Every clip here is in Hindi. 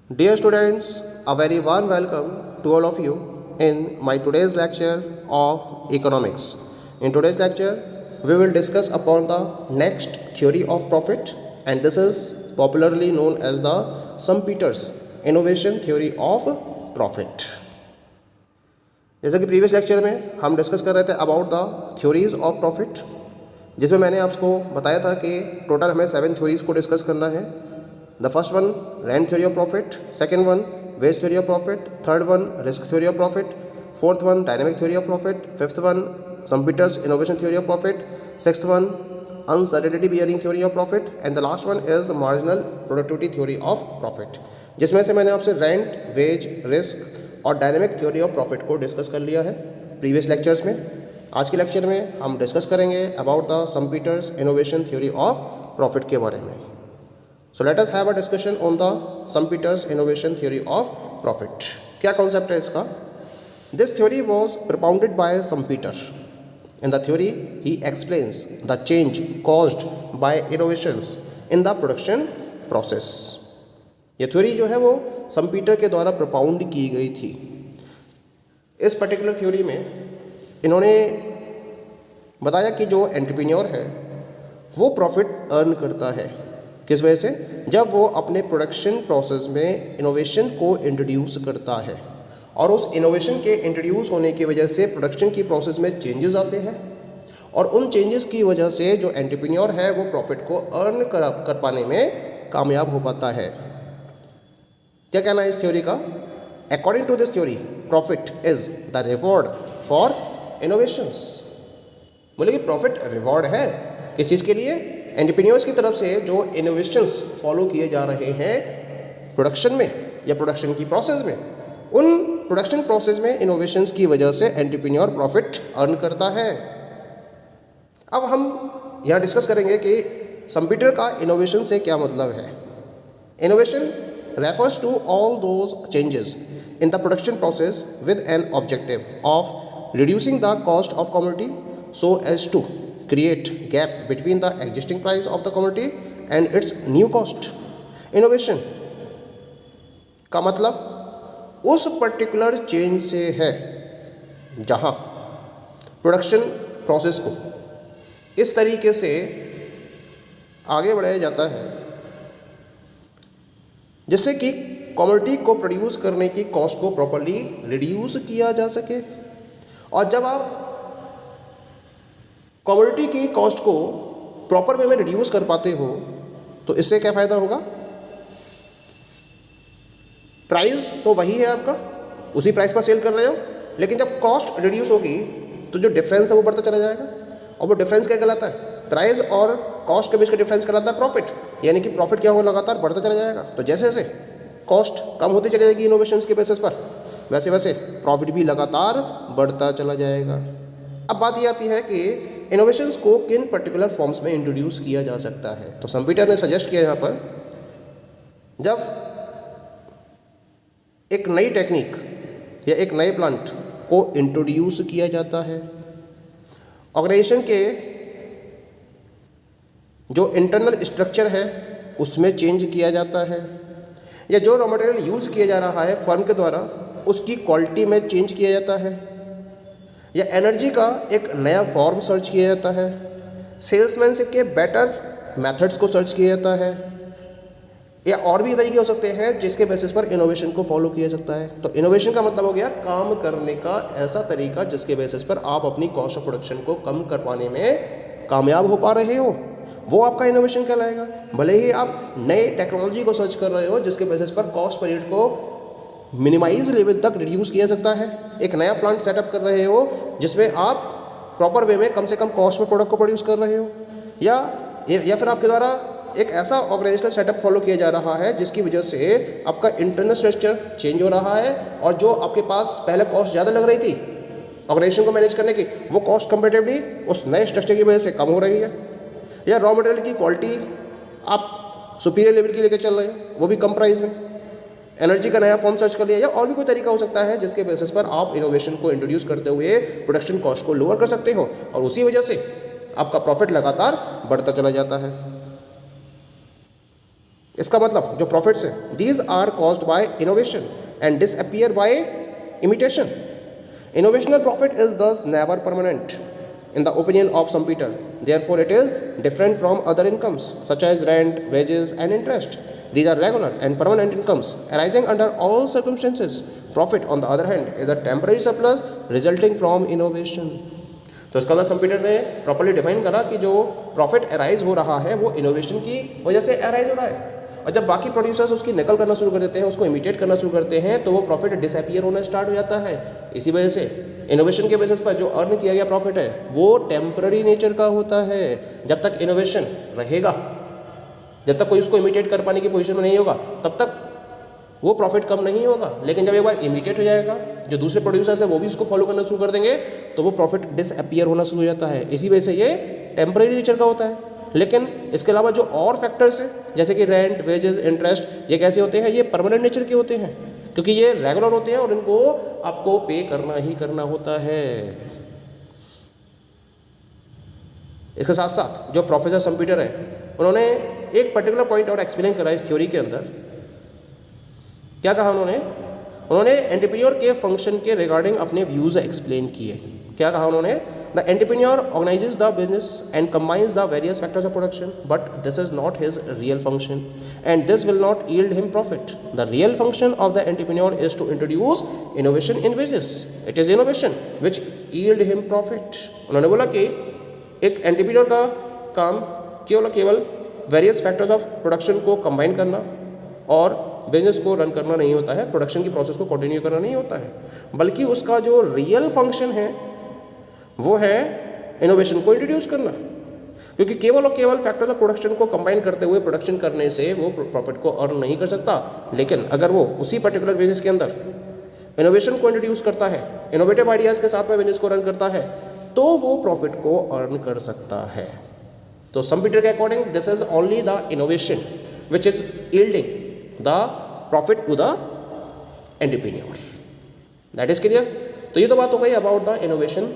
Dear students, a very warm welcome to all of you in my today's lecture of economics. In today's lecture, we will discuss upon the next theory of profit, and this is popularly known as the Schumpeter's innovation theory of profit. जैसा कि प्रीवियस लेक्चर में हम डिस्कस कर रहे थे about the theories of profit, जिसमें मैंने आपको बताया था कि टोटल हमें 7 थ्योरीज़ को डिस्कस करना है. The first one rent theory of profit, second one wage theory of profit, third one risk theory of profit, fourth one dynamic theory of profit, fifth one Schumpeter's innovation theory of profit, sixth one uncertainty bearing theory of profit, and the last one is marginal productivity theory of profit, जिसमें से मैंने आपसे रेंट, वेज, रिस्क और डायनेमिक थ्योरी ऑफ प्रॉफिट को डिस्कस कर लिया है प्रीवियस लेक्चर्स में. आज के लेक्चर में हम डिस्कस करेंगे about the Schumpeter's innovation theory of profit के बारे में. So let us have a discussion on the Schumpeter's innovation theory of profit. क्या कॉन्सेप्ट है इसका? This theory was propounded by Schumpeter. In the theory, he explains the change caused by innovations in the production process. ये थ्योरी जो है वो Schumpeter के द्वारा propound की गई थी. इस पर्टिकुलर थ्योरी में इन्होंने बताया कि जो एंटरप्रेन्योर है वो प्रॉफिट अर्न करता है. किस वजह से? जब वो अपने प्रोडक्शन प्रोसेस में इनोवेशन को इंट्रोड्यूस करता है, और उस इनोवेशन के इंट्रोड्यूस होने की वजह से प्रोडक्शन की प्रोसेस में चेंजेस आते हैं, और उन चेंजेस की वजह से जो एंटरप्रेन्योर है वो प्रॉफिट को अर्न कर पाने में कामयाब हो पाता है. क्या कहना है इस थ्योरी का? According to this theory, profit is the reward for innovations. बोले कि प्रॉफिट रिवॉर्ड है किस चीज़ के लिए? एंटरप्रेन्योर्स की तरफ से जो इनोवेशंस फॉलो किए जा रहे हैं प्रोडक्शन में या प्रोडक्शन की प्रोसेस में, उन प्रोडक्शन प्रोसेस में इनोवेशंस की वजह से एंटरप्रेन्योर प्रॉफिट अर्न करता है. अब हम यहाँ डिस्कस करेंगे कि Schumpeter का इनोवेशन से क्या मतलब है. Innovation refers to all those changes in the production process with an objective of reducing the cost of commodity so as to create gap between the existing price of the commodity and its new cost. Innovation का मतलब उस पर्टिकुलर चेंज से है जहाँ प्रोडक्शन प्रोसेस को इस तरीके से आगे बढ़ाया जाता है जिससे कि कमोडिटी को प्रोड्यूस करने की कॉस्ट को प्रॉपर्ली रिड्यूस किया जा सके. और जब आप कमोडिटी की कॉस्ट को प्रॉपर वे में रिड्यूस कर पाते हो तो इससे क्या फ़ायदा होगा? प्राइस तो वही है आपका, उसी प्राइस पर सेल कर रहे हो, लेकिन जब कॉस्ट रिड्यूस होगी तो जो डिफरेंस है वो बढ़ता चला जाएगा. और वो डिफरेंस क्या कहलाता है? प्राइस और कॉस्ट के बीच का डिफरेंस कहलाता है प्रॉफिट. यानी कि प्रॉफिट क्या होगा? लगातार बढ़ता चला जाएगा. तो जैसे जैसे कॉस्ट कम होती चली जाएगी इनोवेशंस के बेसिस पर, वैसे वैसे प्रॉफिट भी लगातार बढ़ता चला जाएगा. अब बात ये आती है कि इनोवेशंस को किन पर्टिकुलर फॉर्म्स में इंट्रोड्यूस किया जा सकता है. तो Schumpeter ने सजेस्ट किया यहाँ पर, जब एक नई टेक्निक या एक नए प्लांट को इंट्रोड्यूस किया जाता है, ऑर्गेनाइजेशन के जो इंटरनल स्ट्रक्चर है उसमें चेंज किया जाता है, या जो रॉ मटेरियल यूज़ किया जा रहा है फर्म के द्वारा उसकी क्वालिटी में चेंज किया जाता है, या एनर्जी का एक नया फॉर्म सर्च किया जाता है, सेल्समैनशिप के बेटर मेथड्स को सर्च किया जाता है, या और भी तरीके हो सकते हैं जिसके बेसिस पर इनोवेशन को फॉलो किया सकता है. तो इनोवेशन का मतलब हो गया काम करने का ऐसा तरीका जिसके बेसिस पर आप अपनी कॉस्ट ऑफ प्रोडक्शन को कम कर पाने में कामयाब हो पा रहे हो, वो आपका इनोवेशन कहलाएगा. भले ही आप नए टेक्नोलॉजी को सर्च कर रहे हो जिसके बेसिस पर कॉस्ट पर रेट को मिनिमाइज लेवल तक रिड्यूस किया सकता है, एक नया प्लांट सेटअप कर रहे हो जिसमें आप प्रॉपर वे में कम से कम कॉस्ट में प्रोडक्ट को प्रोड्यूस कर रहे हो, या फिर आपके द्वारा एक ऐसा ऑर्गेनाइजेशनल सेटअप फॉलो किया जा रहा है जिसकी वजह से आपका इंटरनल स्ट्रक्चर चेंज हो रहा है, और जो आपके पास पहले कॉस्ट ज़्यादा लग रही थी ऑर्गेनाइजेशन को मैनेज करने की, वो कॉस्ट कंपेरेटिवली उस नए स्ट्रक्चर की वजह से कम हो रही है, या रॉ मटेरियल की क्वालिटी आप सुपीरियर लेवल की लेकर चल रहे हो, वो भी कम प्राइस में, एनर्जी का नया फॉर्म सर्च कर लिया, या और भी कोई तरीका हो सकता है जिसके बेसिस पर आप इनोवेशन को इंट्रोड्यूस करते हुए प्रोडक्शन कॉस्ट को लोअर कर सकते हो, और उसी वजह से आपका प्रॉफिट लगातार बढ़ता चला जाता है. इसका मतलब जो प्रॉफिट्स हैं, these are caused by innovation and disappear by imitation. Innovational profit is thus never permanent in the opinion of some people. Therefore, it is different from other incomes such as rent, wages, and interest. These are regular and permanent incomes arising under all circumstances. Profit, on the other hand, is a temporary surplus resulting from innovation. तो इसका मतलब संपीटर ने प्रॉपर्ली डिफाइन करा कि जो प्रॉफिट अराइज हो रहा है वो इनोवेशन की वजह से अराइज हो रहा है, और जब बाकी प्रोड्यूसर्स उसकी नकल करना शुरू कर देते हैं, उसको इमिटेट करना शुरू करते हैं, तो वो प्रॉफिट डिसअपियर होना स्टार्ट हो जाता है. इसी वजह से इनोवेशन के बेसिस पर जो अर्न किया गया प्रॉफिट है वो टेम्पररी नेचर का होता है. जब तक इनोवेशन रहेगा, जब तक कोई उसको इमिटेट कर पाने की पोजीशन में नहीं होगा, तब तक वो प्रॉफिट कम नहीं होगा. लेकिन जब एक बार इमिटेट हो जाएगा, जो दूसरे प्रोड्यूसर्स है वो भी उसको फॉलो करना शुरू कर देंगे, तो वो प्रॉफिट डिसअपियर होना शुरू हो जाता है. इसी वजह से ये टेम्पररी नेचर का होता है. लेकिन इसके अलावा जो और फैक्टर्स हैं जैसे कि रेंट, वेजेस, इंटरेस्ट, ये कैसे होते हैं? ये परमानेंट नेचर के होते हैं, क्योंकि ये रेगुलर होते हैं और इनको आपको पे करना ही करना होता है. इसके साथ साथ जो प्रोफेसर संपीटर है, उन्होंने एक पर्टिकुलर पॉइंट और एक्सप्लेन करा इस थ्योरी के अंदर. क्या कहा उन्होंने एंटरप्रेन्योर के फंक्शन के रिगार्डिंग अपने व्यूज़ एक्सप्लेन किए. क्या कहा उन्होंने? The entrepreneur organizes the business and combines the various factors of production, but this is not his real function, and this will not yield him profit. The real function of the entrepreneur is to introduce innovation in business. It is innovation which yield him profit. उन्होंने बोला कि एक एंटरप्रेन्योर का काम केवल वेरियस फैक्टर्स ऑफ प्रोडक्शन को कंबाइन करना और बिजनेस को रन करना नहीं होता है, प्रोडक्शन की प्रोसेस को कंटिन्यू करना नहीं होता है, बल्कि उसका जो रियल फंक्शन है वो है इनोवेशन को इंट्रोड्यूस करना. क्योंकि केवल और केवल फैक्टर्स ऑफ प्रोडक्शन को कंबाइन करते हुए प्रोडक्शन करने से वो प्रॉफिट को अर्न नहीं कर सकता. लेकिन अगर वो उसी पर्टिकुलर बिजनेस के अंदर इनोवेशन को इंट्रोड्यूस करता है, इनोवेटिव आइडियाज़ के साथ में बिजनेस को रन करता है, तो वो प्रॉफिट को अर्न कर सकता है. तो संपीटर के according this is only the innovation which is yielding the profit to the entrepreneur. That is clear. तो ये तो बात हो गई about the innovation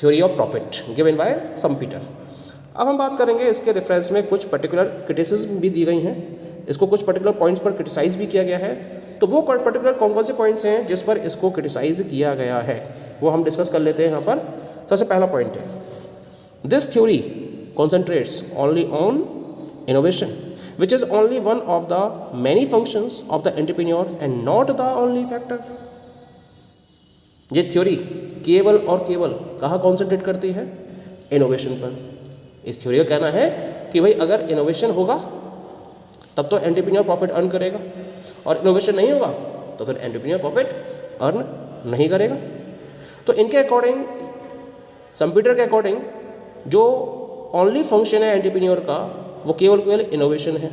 theory of profit given by Schumpeter. अब हम बात करेंगे इसके रेफरेंस में कुछ पर्टिकुलर क्रिटिसिज्म भी दी गई हैं, इसको कुछ पर्टिकुलर पॉइंट्स पर क्रिटिसाइज भी किया गया है. तो वो पर्टिकुलर कौन कौन से पॉइंट्स हैं जिस पर इसको क्रिटिसाइज किया गया है वो हम डिस्कस कर लेते हैं यहाँ पर. सबसे पहला पॉइंट है, this theory concentrates only on innovation which is only one of the many functions of the entrepreneur and not the only factor. ये थ्योरी केवल और केवल कहाँ कॉन्सेंट्रेट करती है? इनोवेशन पर. इस थ्योरी का कहना है कि भाई अगर इनोवेशन होगा तब तो एंटरप्रेन्योर प्रॉफिट अर्न करेगा, और इनोवेशन नहीं होगा तो फिर एंटरप्रेन्योर प्रॉफिट अर्न नहीं करेगा. तो इनके अकॉर्डिंग, संपीटर के अकॉर्डिंग, जो ओनली फंक्शन है एंटरप्रेन्योर का वो केवल इनोवेशन है.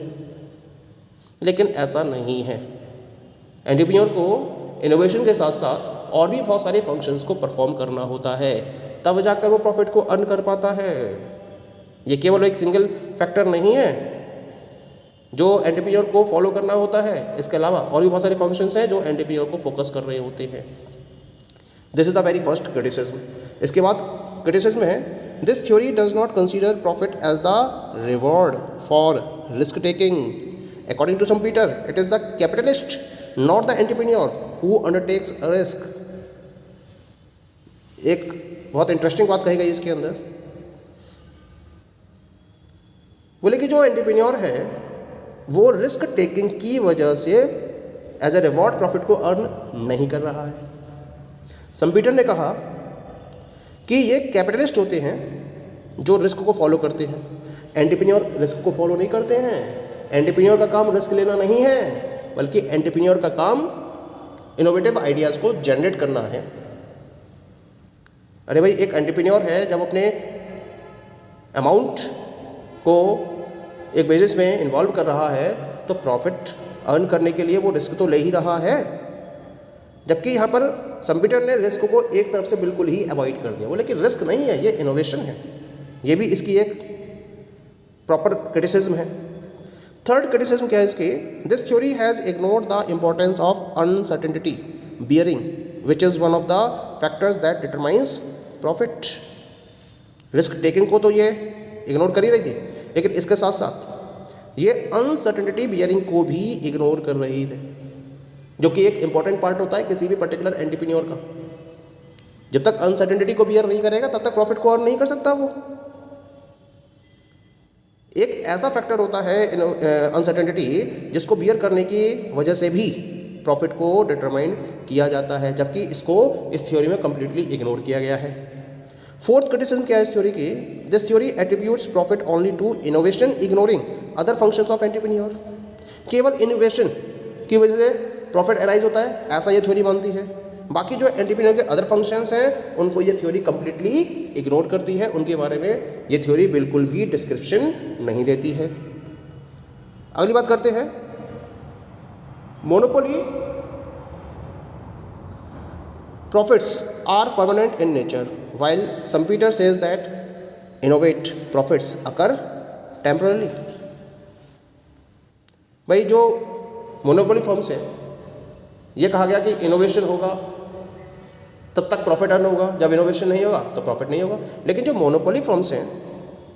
लेकिन ऐसा नहीं है. एंटरप्रेन्योर को इनोवेशन के साथ साथ और भी बहुत सारे फंक्शंस को परफॉर्म करना होता है, तब जाकर वो प्रॉफिट को अर्न कर पाता है. ये केवल एक सिंगल फैक्टर नहीं है जो एंटरप्रेन्योर को फॉलो करना होता है, इसके अलावा और भी बहुत सारे फंक्शंस हैं जो एंटरप्रेन्योर को फोकस कर रहे होते हैं. This is the very first criticism. इसके बाद क्रिटिसिज्म है, this theory does not consider profit as the reward for risk taking. According to Schumpeter, it is the capitalist not the entrepreneur who undertakes a risk. एक बहुत इंटरेस्टिंग बात कही गई इसके अंदर. बोले कि जो एंटरप्रेन्योर है वो रिस्क टेकिंग की वजह से एज ए रिवॉर्ड प्रॉफिट को अर्न नहीं कर रहा है. संपीटर ने कहा कि ये कैपिटलिस्ट होते हैं जो रिस्क को फॉलो करते हैं. एंटरप्रेन्योर रिस्क को फॉलो नहीं करते हैं. एंटरप्रेन्योर का काम रिस्क लेना नहीं है, बल्कि एंटरप्रेन्योर का काम इनोवेटिव आइडियाज़ को जनरेट करना है. अरे भाई, एक एंटरप्रेन्योर है जब अपने अमाउंट को एक बिजनेस में इन्वॉल्व कर रहा है तो प्रॉफिट अर्न करने के लिए वो रिस्क तो ले ही रहा है. जबकि यहाँ पर संपीटर ने रिस्क को एक तरफ से बिल्कुल ही अवॉइड कर दिया. बोले कि रिस्क नहीं है, ये इनोवेशन है. ये भी इसकी एक प्रॉपर क्रिटिसिज्म है. थर्ड क्रिटिसिज्म क्या है इसकी? This theory has ignored the importance of uncertainty bearing which is one of the factors that determines profit. Risk taking को तो ये इग्नोर कर ही रही थी, लेकिन इसके साथ साथ ये अनसर्टेनिटी बियरिंग को भी इग्नोर कर रही है, जो कि एक इंपॉर्टेंट पार्ट होता है किसी भी पर्टिकुलर एंटरप्रेन्योर का। जब तक अनसर्टेनिटी को बियर नहीं करेगा तब तक प्रॉफिट को अर्न नहीं कर सकता वो। एक ऐसा फैक्टर होता है अनसर्टेनिटी जिसको बियर करने की वजह से भी प्रॉफिट को डिटरमाइन किया जाता है, जबकि इसको इस थ्योरी में कंप्लीटली इग्नोर किया गया है। फोर्थ क्रिटिसिज्म क्या है इस थ्योरी की? This theory attributes profit only to innovation ignoring other functions of entrepreneur. केवल इनोवेशन की वजह से प्रॉफिट अराइज होता है, ऐसा ये थ्योरी मानती है। बाकी जो एंटरप्रेन्योर के अदर फंक्शंस हैं उनको ये थ्योरी कंप्लीटली इग्नोर करती है, उनके बारे में ये थ्योरी बिल्कुल भी डिस्क्रिप्शन नहीं देती है। अगली बात करते हैं, monopoly profits are permanent in nature, while Schumpeter says that innovate profits occur temporarily। भाई जो मोनोपोली फर्म्स है, ये कहा गया कि इनोवेशन होगा तब तक प्रॉफिट अर्न होगा, जब इनोवेशन नहीं होगा तो प्रॉफिट नहीं होगा। लेकिन जो मोनोपोली फर्म्स हैं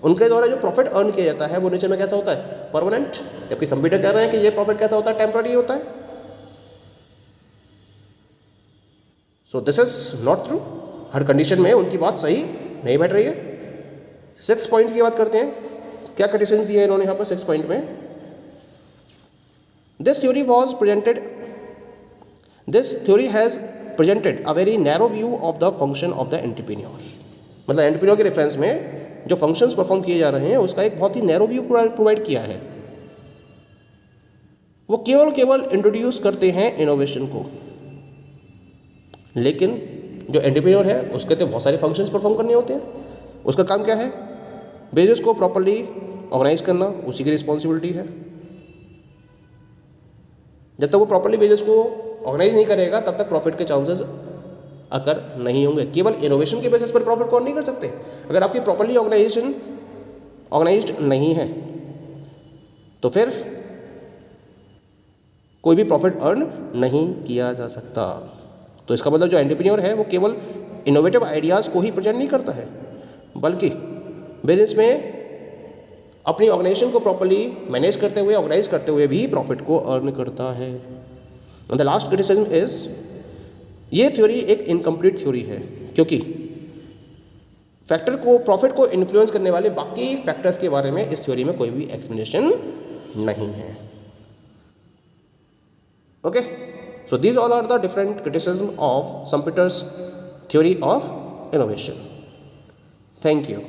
उनके द्वारा जो प्रॉफिट अर्न किया जाता है वो नेचर में कैसा होता है? परमानेंट। जबकि Schumpeter कह रहे हैं कि ये प्रॉफिट कैसा होता है? टेम्पररी होता है। So this is not true. Her condition में उनकी बात सही नहीं बैठ रही है। 6 पॉइंट की बात करते हैं, क्या कंडीशन दी है इन्होंने यहाँ पर 6 पॉइंट में? This theory has presented a very narrow view of the function of the entrepreneur. मतलब एंटरप्रेन्योर के रेफरेंस में जो फंक्शंस परफॉर्म किए जा रहे हैं उसका एक बहुत ही नैरो व्यू प्रोवाइड किया है। वो केवल इंट्रोड्यूस करते हैं इनोवेशन को, लेकिन जो एंटरप्रेन्योर है उसके तो बहुत सारे फंक्शंस परफॉर्म करने होते हैं। उसका काम क्या है? बिजनेस को प्रॉपर्ली ऑर्गेनाइज करना, उसी की रिस्पॉन्सिबिलिटी है। जब तक वो प्रॉपर्ली बिजनेस को ऑर्गेनाइज नहीं करेगा तब तक प्रॉफिट के चांसेस अकर नहीं होंगे। केवल इनोवेशन के बेसिस पर प्रॉफिट को नहीं कर सकते। अगर आपकी प्रॉपर्ली ऑर्गेनाइज्ड नहीं है तो फिर कोई भी प्रॉफिट अर्न नहीं किया जा सकता। तो इसका मतलब जो एंटरप्रेन्योर है वो केवल इनोवेटिव आइडियाज़ को ही प्रेजेंट नहीं करता है, बल्कि बिजनेस में अपनी ऑर्गेनाइजेशन को प्रॉपर्ली मैनेज करते हुए, ऑर्गेनाइज करते हुए भी प्रॉफिट को अर्न करता है। द लास्ट क्रिटिसिज्म इज, ये थ्योरी एक इनकम्प्लीट थ्योरी है क्योंकि फैक्टर को, प्रॉफिट को इन्फ्लुएंस करने वाले बाकी फैक्टर्स के बारे में इस थ्योरी में कोई भी एक्सप्लेनेशन नहीं है। Okay, so these all are the different criticism of Schumpeter's theory of innovation. Thank you.